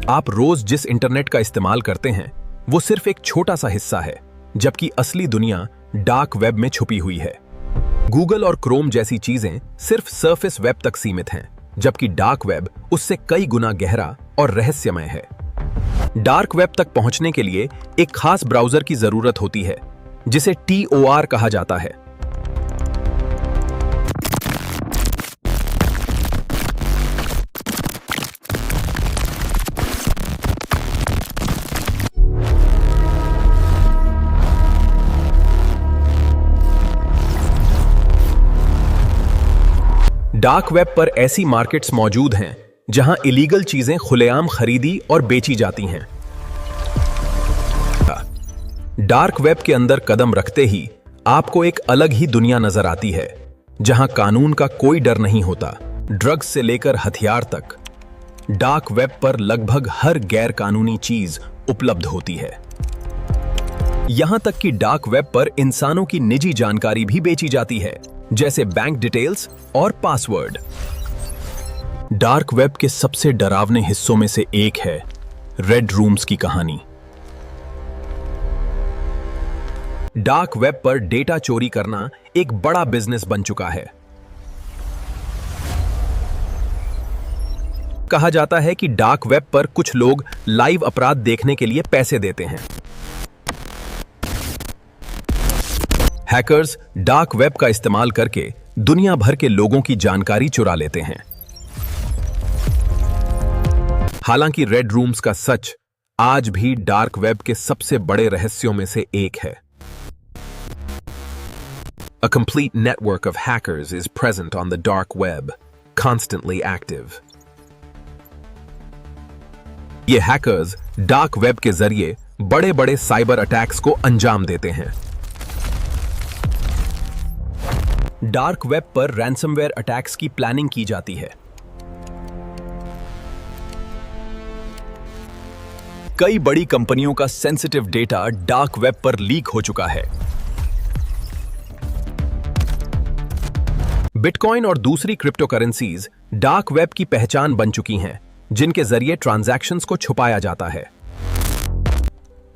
आप रोज जिस इंटरनेट का इस्तेमाल करते हैं वो सिर्फ एक छोटा सा हिस्सा है, जबकि असली दुनिया डार्क वेब में छुपी हुई है। गूगल और क्रोम जैसी चीजें सिर्फ सरफेस वेब तक सीमित हैं, जबकि डार्क वेब उससे कई गुना गहरा और रहस्यमय है। डार्क वेब तक पहुंचने के लिए एक खास ब्राउजर की जरूरत होती है, जिसे TOR कहा जाता है। डार्क वेब पर ऐसी मार्केट्स मौजूद हैं जहां इलीगल चीजें खुलेआम खरीदी और बेची जाती हैं। डार्क वेब के अंदर कदम रखते ही आपको एक अलग ही दुनिया नजर आती है, जहां कानून का कोई डर नहीं होता। ड्रग्स से लेकर हथियार तक डार्क वेब पर लगभग हर गैर कानूनी चीज उपलब्ध होती है। यहां तक कि डार्क वेब पर इंसानों की निजी जानकारी भी बेची जाती है, जैसे बैंक डिटेल्स और पासवर्ड। डार्क वेब के सबसे डरावने हिस्सों में से एक है रेड रूम्स की कहानी। डार्क वेब पर डेटा चोरी करना एक बड़ा बिजनेस बन चुका है। कहा जाता है कि डार्क वेब पर कुछ लोग लाइव अपराध देखने के लिए पैसे देते हैं। हैकर्स डार्क वेब का इस्तेमाल करके दुनिया भर के लोगों की जानकारी चुरा लेते हैं। हालांकि रेड रूम्स का सच आज भी डार्क वेब के सबसे बड़े रहस्यों में से एक है। A complete network of hackers is present on the dark web, constantly active. ये हैकर्स डार्क वेब के जरिए बड़े-बड़े साइबर अटैक्स को अंजाम देते हैं। डार्क वेब पर रैंसमवेयर अटैक्स की प्लानिंग की जाती है। कई बड़ी कंपनियों का सेंसिटिव डेटा डार्क वेब पर लीक हो चुका है। बिटकॉइन और दूसरी क्रिप्टो करेंसीज डार्क वेब की पहचान बन चुकी हैं, जिनके जरिए ट्रांजैक्शंस को छुपाया जाता है।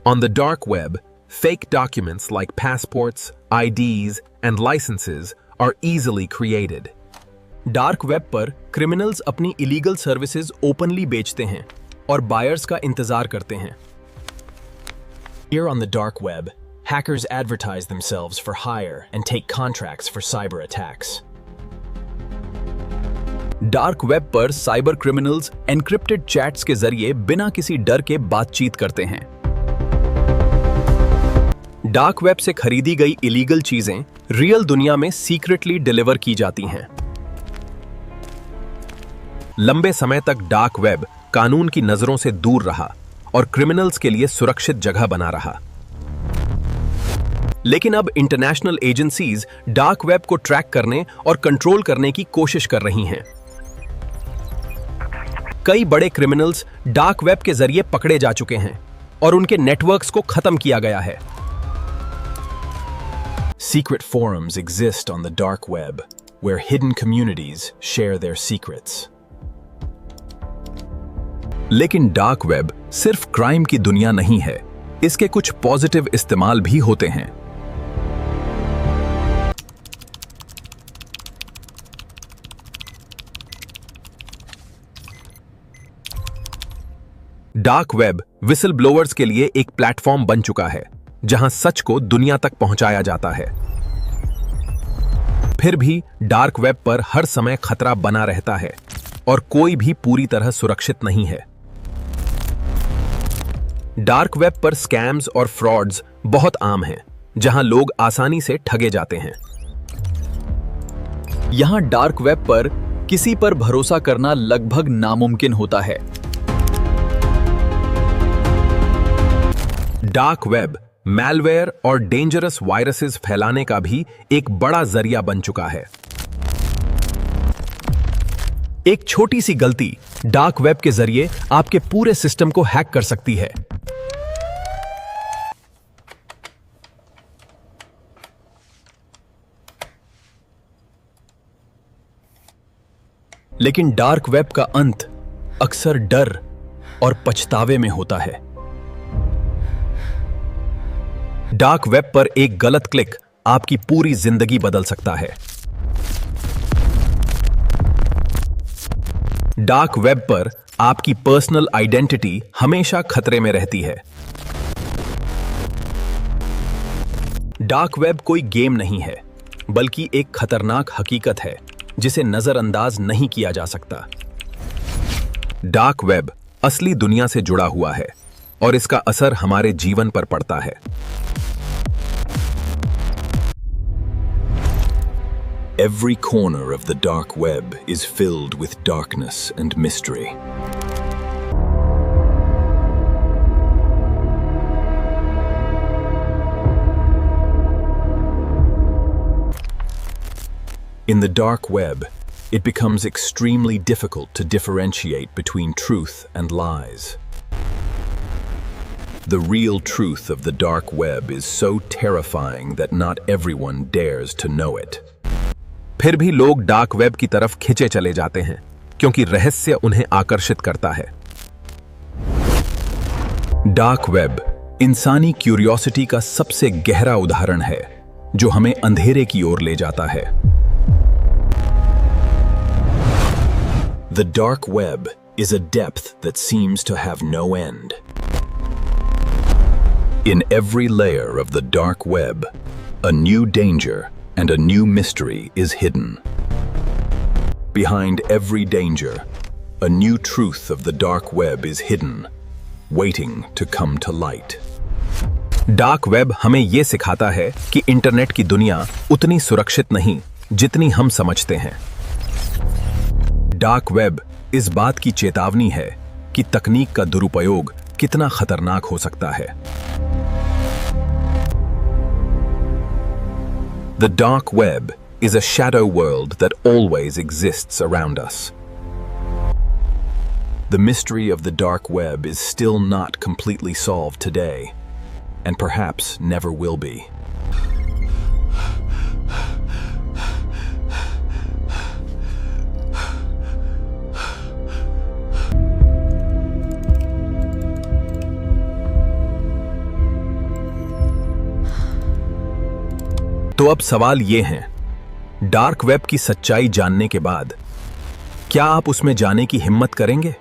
On the dark web, fake documents like passports, IDs, and licenses are easily created. Dark web पर क्रिमिनल्स अपनी इलीगल सर्विसेज ओपनली बेचते हैं और बायर्स का इंतजार करते हैं। Here on the dark web, hackers advertise themselves for hire and take contracts for cyber attacks. Dark web पर साइबर क्रिमिनल्स एन्क्रिप्टेड चैट्स के जरिए बिना किसी डर के बातचीत करते हैं। डार्क वेब से खरीदी गई इलीगल चीजें रियल दुनिया में सीक्रेटली डिलीवर की जाती हैं। लंबे समय तक डार्क वेब कानून की नजरों से दूर रहा और क्रिमिनल्स के लिए सुरक्षित जगह बना रहा। लेकिन अब इंटरनेशनल एजेंसीज डार्क वेब को ट्रैक करने और कंट्रोल करने की कोशिश कर रही हैं। कई बड़े क्रिमिनल्स डार्क वेब के जरिए पकड़े जा चुके हैं और उनके नेटवर्क्स को खत्म किया गया है। Secret forums exist on the dark web, where hidden communities share their secrets. लेकिन डार्क वेब सिर्फ क्राइम की दुनिया नहीं है, इसके कुछ पॉजिटिव इस्तेमाल भी होते हैं। डार्क वेब विसल ब्लोअर्स के लिए एक प्लेटफॉर्म बन चुका है, जहां सच को दुनिया तक पहुंचाया जाता है। फिर भी डार्क वेब पर हर समय खतरा बना रहता है और कोई भी पूरी तरह सुरक्षित नहीं है। डार्क वेब पर स्कैम्स और फ्रॉड्स बहुत आम हैं, जहां लोग आसानी से ठगे जाते हैं। यहां डार्क वेब पर किसी पर भरोसा करना लगभग नामुमकिन होता है। डार्क वेब मैलवेयर और डेंजरस वायरसेस फैलाने का भी एक बड़ा जरिया बन चुका है। एक छोटी सी गलती डार्क वेब के जरिए आपके पूरे सिस्टम को हैक कर सकती है। लेकिन डार्क वेब का अंत अक्सर डर और पछतावे में होता है। डार्क वेब पर एक गलत क्लिक आपकी पूरी जिंदगी बदल सकता है। डार्क वेब पर आपकी पर्सनल आइडेंटिटी हमेशा खतरे में रहती है। डार्क वेब कोई गेम नहीं है, बल्कि एक खतरनाक हकीकत है जिसे नजरअंदाज नहीं किया जा सकता। डार्क वेब असली दुनिया से जुड़ा हुआ है और इसका असर हमारे जीवन पर पड़ता है। Every corner of the dark web is filled with darkness and mystery. In the dark web, it becomes extremely difficult to differentiate between truth and lies. The real truth of the dark web is so terrifying that not everyone dares to know it. फिर भी लोग dark web की तरफ खिंचे चले जाते हैं क्योंकि रहस्य उन्हें आकर्षित करता है। डार्क वेब इंसानी क्यूरियोसिटी का सबसे गहरा उदाहरण है जो हमें अंधेरे की ओर ले जाता है। The dark web is a depth that seems to have no end. In every layer of the dark web, a new danger and a new mystery is hidden. Behind every danger, a new truth of the dark web is hidden, waiting to come to light. Dark web हमें यह सिखाता है कि internet की दुनिया उतनी सुरक्षित नहीं जितनी हम समझते हैं। डार्क वेब इस बात की चेतावनी है कि तकनीक का दुरुपयोग कितना खतरनाक हो सकता है। The dark web is a shadow world that always exists around us. The mystery of the dark web is still not completely solved today, and perhaps never will be. तो अब सवाल ये है, डार्क वेब की सच्चाई जानने के बाद क्या आप उसमें जाने की हिम्मत करेंगे?